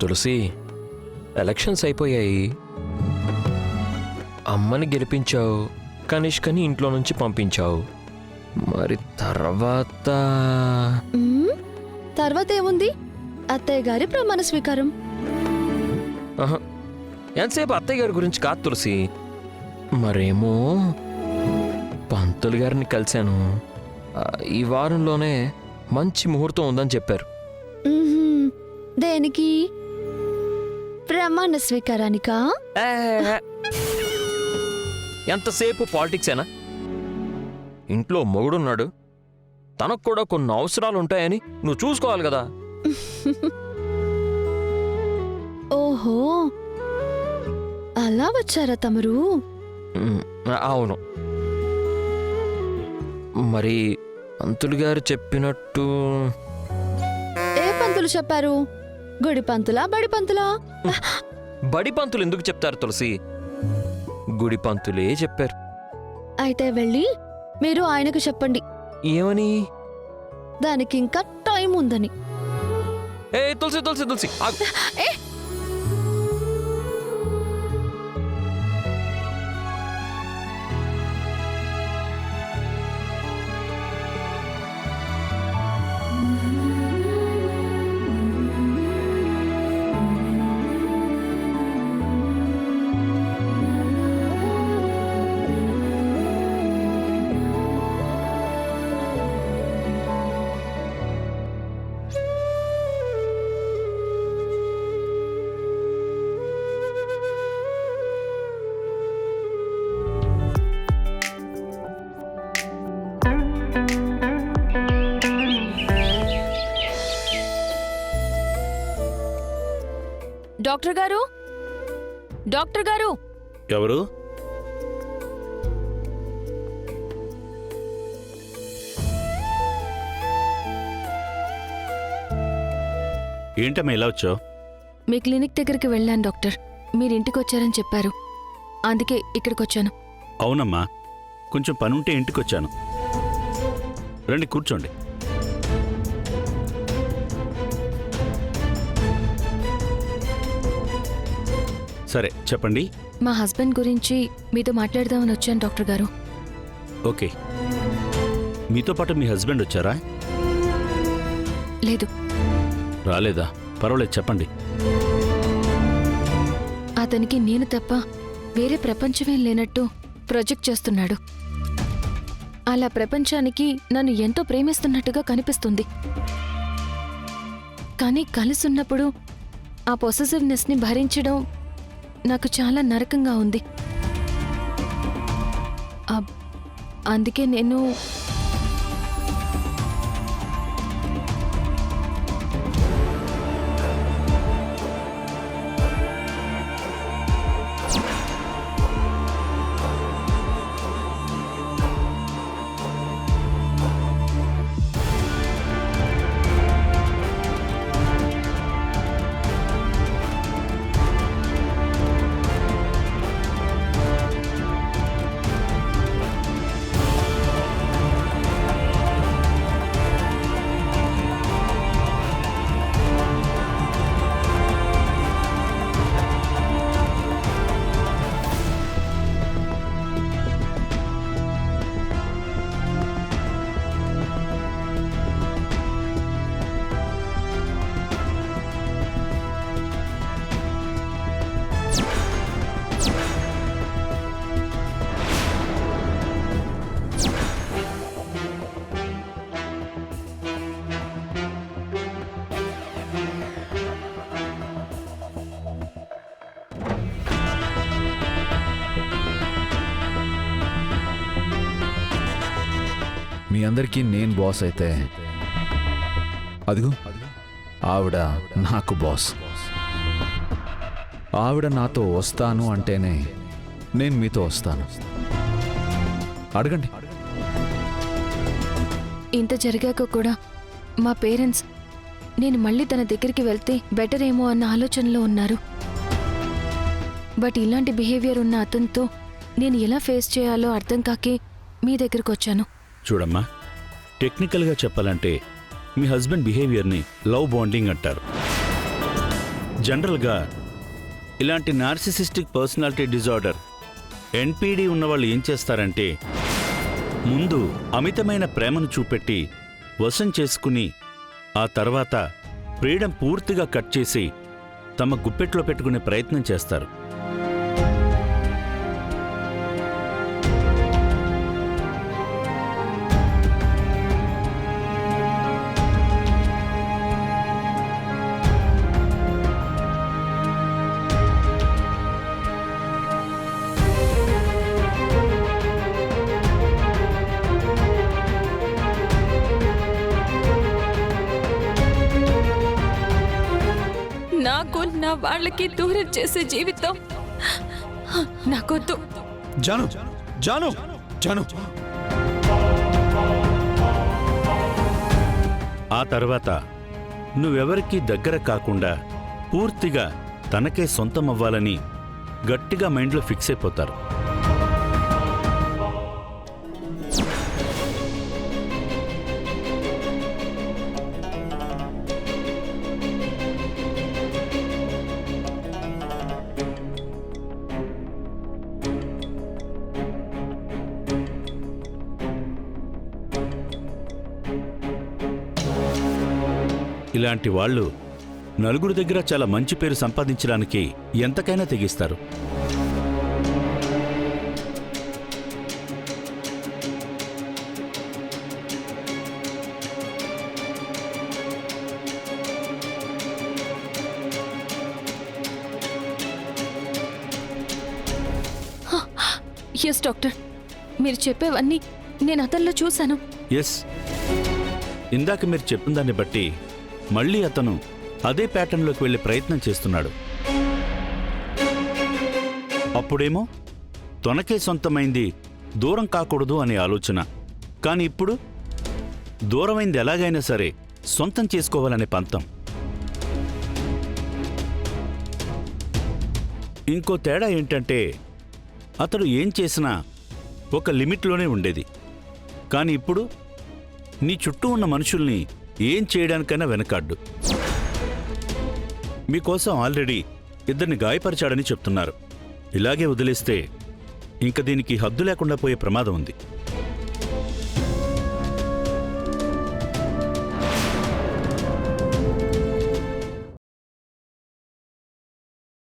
తులసి, elections అయిపోయాయి. అమ్మని గెలిపించావు, కనిష్కని ఇంట్లో నుంచి పంపించావు. మరి తర్వాత తర్వాత ఏముంది? అత్తయ్య గారి ప్రమాణ స్వీకారం. ఆహా, ఎంతసేపు అత్తయ్య గారి గురించి కాదు తులసి. మరేమో పంతులు గారిని కలిశాను. ఈ వారంలోనే మంచి ముహూర్తం ఉందని చెప్పారు. దేనికి? ప్రమాణ స్వీకారానికా? ఎంతసేపు పాలిటిక్సేనా? ఇంట్లో మొగుడున్నాడు, తనకు కూడా కొన్ని అవసరాలు ఉంటాయని నువ్వు చూసుకోవాలి కదా. ఓహో, అలా వచ్చారా తమరు? అవును. మరి పంతులు గారు చెప్పినట్టు ఏ పంతులు చెప్పారు? గుడి పంతులా, బడి పంతులా? బడి పంతులు ఎందుకు చెప్తారు తులసి? గుడి పంతులే చెప్పారు. అయితే వెళ్ళి మీరు ఆయనకు చెప్పండి. ఏమని? దానికి ఇంకా టైం ఉందని. ఏ తులసి తులసి తులసి ఆగు. ఏ డాక్టర్ గారు, డాక్టర్ గారు. ఎవరు? ఏంటమ్మా ఇలా వచ్చావు? మీ క్లినిక్ దగ్గరికి వెళ్ళాను డాక్టర్. మీరు ఇంటికి వచ్చారని చెప్పారు, అందుకే ఇక్కడికి వచ్చాను. అవునమ్మా, కొంచెం పనుంటే ఇంటికొచ్చాను. రండి కూర్చోండి. సరే చెప్పండి. మా హస్బెండ్ గురించి మీతో మాట్లాడదామని వచ్చాను డాక్టర్ గారు. ఓకే, మీతో పాటు మీ హస్బెండ్ వచ్చారా? లేదు. రాలేదా? పర్వాలేదు, చెప్పండి. అతనికి నేను తప్ప వేరే ప్రపంచమే లేనట్టు ప్రొజెక్ట్ చేస్తున్నాడు. అలా ప్రపంచానికి నన్ను ఎంతో ప్రేమిస్తున్నట్టుగా కనిపిస్తుంది. కానీ కలిసున్నప్పుడు ఆ పొసెసివ్నెస్ని భరించడం నాకు చాలా నరకంగా ఉంది. అందుకే నేను మీ అందరికీ నేను బాస్ అయితే అదిగో ఆవిడ నాకు బాస్. ఆవిడ నాతో వస్తాను అంటేనే నేను మీతో వస్తాను. అడగండి. ఇంత జరిగాక కూడా మా పేరెంట్స్ నేను మళ్ళీ తన దగ్గరికి వెళ్తే బెటర్ ఏమో అన్న ఆలోచనలో ఉన్నారు. బట్ ఇలాంటి బిహేవియర్ ఉన్న అతనితో నేను ఎలా ఫేస్ చేయాలో అర్థం కాకే మీ దగ్గరికి వచ్చాను. చూడమ్మా, టెక్నికల్గా చెప్పాలంటే మీ హస్బెండ్ బిహేవియర్ని లవ్ బాండింగ్ అంటారు. జనరల్గా ఇలాంటి నార్సిసిస్టిక్ పర్సనాలిటీ డిజార్డర్ ఎన్పీడీ ఉన్నవాళ్ళు ఏం చేస్తారంటే ముందు అమితమైన ప్రేమను చూపెట్టి వశం చేసుకుని ఆ తర్వాత ఫ్రీడమ్ పూర్తిగా కట్ చేసి తమ గుప్పెట్లో పెట్టుకునే ప్రయత్నం చేస్తారు. నాకు నా వాళ్ళకి దూరం చేసే జీవితం నాకొద్దు. జాను జాను జాను ఆ తర్వాత నువ్వెవరికీ దగ్గర కాకుండా పూర్తిగా తనకే సొంతమవ్వాలని గట్టిగా మైండ్లో ఫిక్స్ అయిపోతారు. ఇలాంటి వాళ్ళు నలుగురి దగ్గర చాలా మంచి పేరు సంపాదించడానికి ఎంతకైనా తెగిస్తారు. ఎస్ డాక్టర్, మీరు చెప్పేవన్నీ నేను అతనిలో చూశాను. ఎస్, ఇందాక మీరు చెప్పిన దాన్ని బట్టి మళ్ళీ అతను అదే ప్యాటర్న్లోకి వెళ్ళే ప్రయత్నం చేస్తున్నాడు. అప్పుడేమో తనకే సొంతమైంది దూరం కాకూడదు అనే ఆలోచన, కానీ ఇప్పుడు దూరమైంది ఎలాగైనా సరే సొంతం చేసుకోవాలనే పంతం. ఇంకో తేడా ఏంటంటే అతడు ఏం చేసినా ఒక లిమిట్లోనే ఉండేది, కానీ ఇప్పుడు నీ చుట్టూ ఉన్న మనుషుల్ని ఏం చేయడానికైనా వెనకాడ్డు. మీకోసం ఆల్రెడీ ఇద్దరిని గాయపరిచాడని చెప్తున్నారు. ఇలాగే వదిలేస్తే ఇంక దీనికి హద్దు లేకుండా పోయే ప్రమాదం ఉంది.